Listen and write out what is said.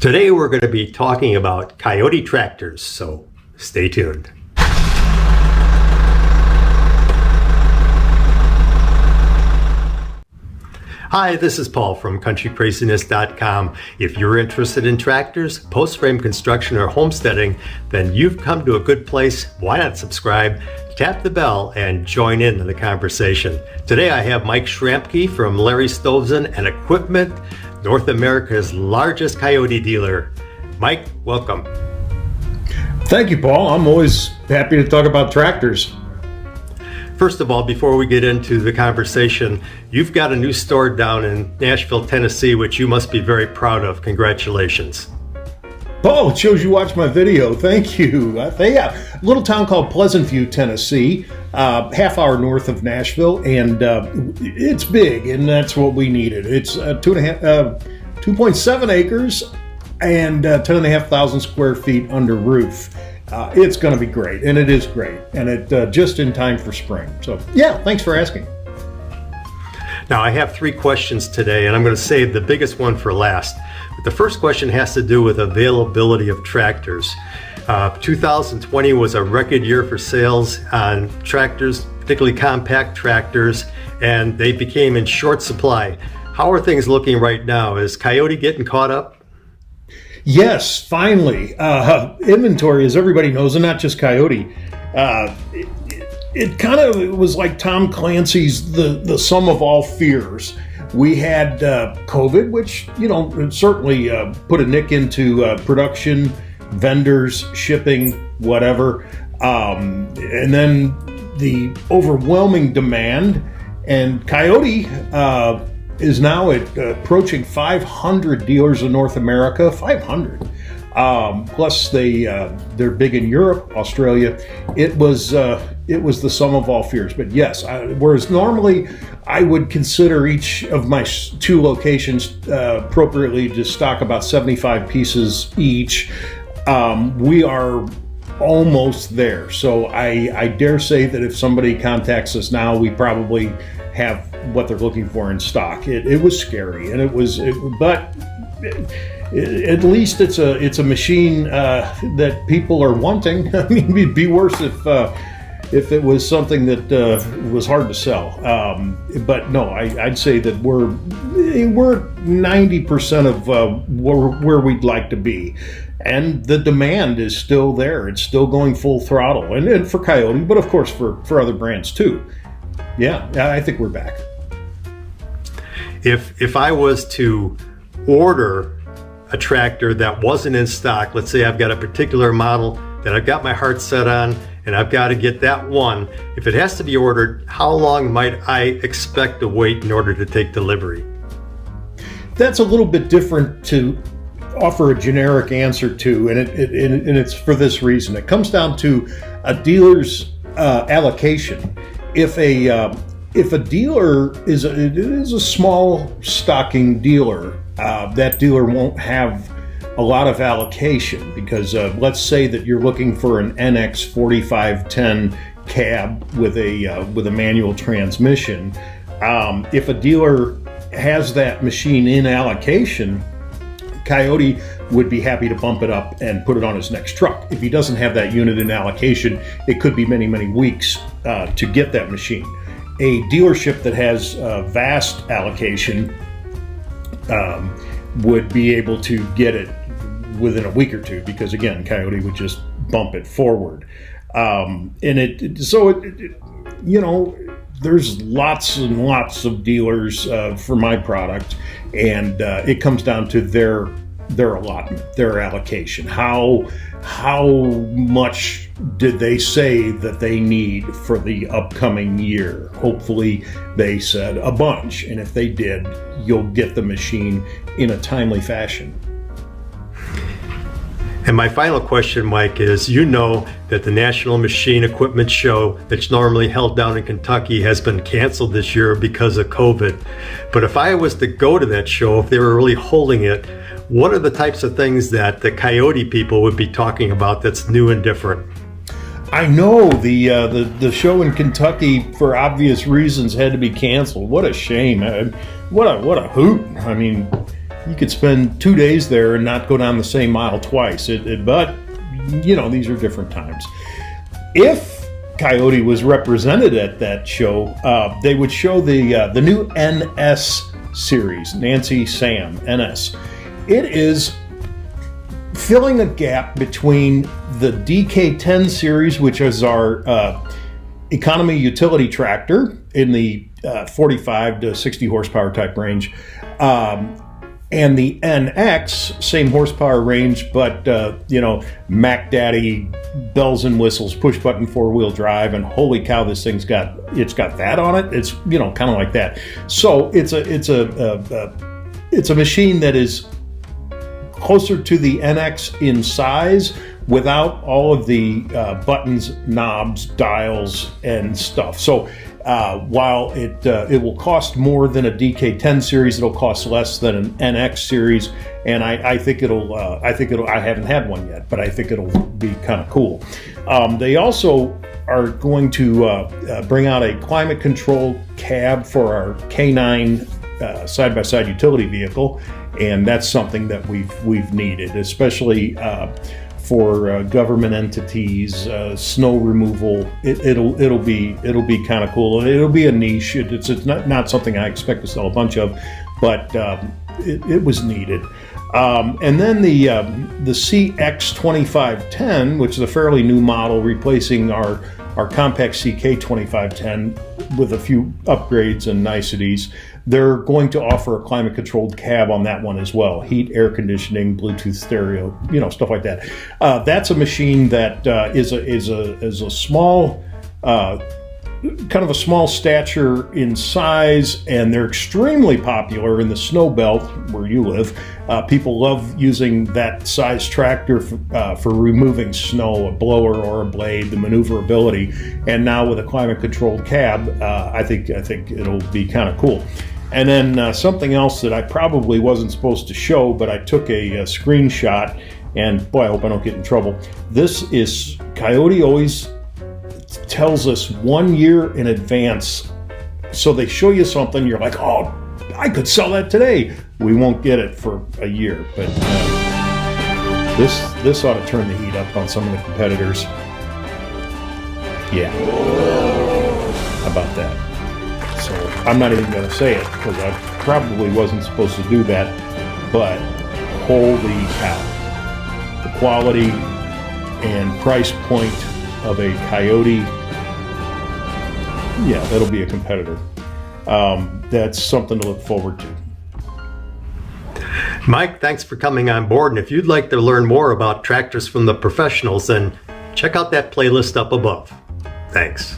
Today we're going to be talking about Kioti tractors, so stay tuned. Hi, this is Paul from CountryCraziness.com. If you're interested in tractors, post-frame construction, or homesteading, then you've come to a good place. Why not subscribe, tap the bell, and join in the conversation. Today I have Mike Schramke from Larry Stovson and Equipment, North America's largest Kioti dealer. Mike, welcome. Thank you, Paul. I'm always happy to talk about tractors. First of all, before we get into the conversation, you've got a new store down in Nashville, Tennessee, which you must be very proud of. Congratulations. Paul, it shows you watched my video. Thank you. A little town called Pleasant View, Tennessee, half hour north of Nashville, and it's big, and that's what we needed. It's 2.7 acres and 10,500 square feet under roof. It's going to be great, and it is great, and it just in time for spring. So, yeah, thanks for asking. Now, I have 3 questions today, and I'm going to save the biggest one for last. But the first question has to do with availability of tractors. 2020 was a record year for sales on tractors, particularly compact tractors, and they became in short supply. How are things looking right now? Is Kioti getting caught up? Yes, finally. Inventory, as everybody knows, and not just Kioti, it kind of was like Tom Clancy's the sum of all fears. We had COVID, which, certainly put a nick into production, vendors, shipping, whatever. And then the overwhelming demand, and Kioti is now approaching 500 dealers in North America. 500. Plus they're big in Europe, Australia. It was the sum of all fears. But yes, whereas normally I would consider each of my 2 locations appropriately to stock about 75 pieces each, we are almost there. So I dare say that if somebody contacts us now, we probably have what they're looking for in stock. It was scary, and but at least it's a machine that people are wanting. I mean, it'd be worse if it was something that was hard to sell. But no, I'd say that we're 90% of where we'd like to be. And the demand is still there. It's still going full throttle. And for Kioti, but of course for other brands too. Yeah, I think we're back. If I was to order a tractor that wasn't in stock, let's say I've got a particular model that I've got my heart set on and I've got to get that one, if it has to be ordered, how long might I expect to wait in order to take delivery? That's a little bit different to offer a generic answer to, and it's for this reason. It comes down to a dealer's allocation. If a dealer is a small stocking dealer, that dealer won't have a lot of allocation because let's say that you're looking for an NX 4510 cab with a manual transmission. If a dealer has that machine in allocation, Kioti would be happy to bump it up and put it on his next truck. If he doesn't have that unit in allocation, it could be many, many weeks to get that machine. A dealership that has vast allocation would be able to get it within a week or 2 because, again, Kioti would just bump it forward. There's lots and lots of dealers for my product, and it comes down to their allotment, their allocation. How much did they say that they need for the upcoming year? Hopefully they said a bunch, and if they did, you'll get the machine in a timely fashion. And my final question, Mike, is that the National Machine Equipment Show that's normally held down in Kentucky has been canceled this year because of COVID. But if I was to go to that show, if they were really holding it, what are the types of things that the Kioti people would be talking about that's new and different? I know the show in Kentucky, for obvious reasons, had to be canceled. What a shame! What a hoot! I mean, you could spend 2 days there and not go down the same mile twice. But these are different times. If Kioti was represented at that show, they would show the new NS series, Nancy Sam NS. It is filling a gap between the DK10 series, which is our economy utility tractor in the 45 to 60 horsepower type range, and the NX, same horsepower range, but Mac Daddy bells and whistles, push button 4-wheel drive, and holy cow, this thing's got that on it. It's kind of like that. So it's a machine that is closer to the NX in size, without all of the buttons, knobs, dials, and stuff. So while it will cost more than a DK10 series, it'll cost less than an NX series, and I think it'll. I haven't had one yet, but I think it'll be kind of cool. They also are going to bring out a climate control cab for our K9 side-by-side utility vehicle, and that's something that we've needed, especially for government entities, snow removal. It'll be kind of cool. It'll be a niche. It's not something I expect to sell a bunch of, but it was needed. And then the CX2510, which is a fairly new model, replacing our compact CK2510 with a few upgrades and niceties. They're going to offer a climate-controlled cab on that one as well. Heat, air conditioning, Bluetooth stereo, stuff like that. That's a machine that is a small, kind of a small stature in size, and they're extremely popular in the snow belt where you live. People love using that size tractor for removing snow, a blower or a blade, the maneuverability. And now with a climate-controlled cab, I think it'll be kind of cool. And then something else that I probably wasn't supposed to show, but I took a screenshot, and boy, I hope I don't get in trouble. This is, Kioti always tells us 1 year in advance. So they show you something, you're like, oh, I could sell that today. We won't get it for a year, but this ought to turn the heat up on some of the competitors. Yeah, how about that? So I'm not even going to say it because I probably wasn't supposed to do that, but holy cow. The quality and price point of a Kioti, yeah, that'll be a competitor. That's something to look forward to. Mike, thanks for coming on board. And if you'd like to learn more about tractors from the professionals, then check out that playlist up above. Thanks.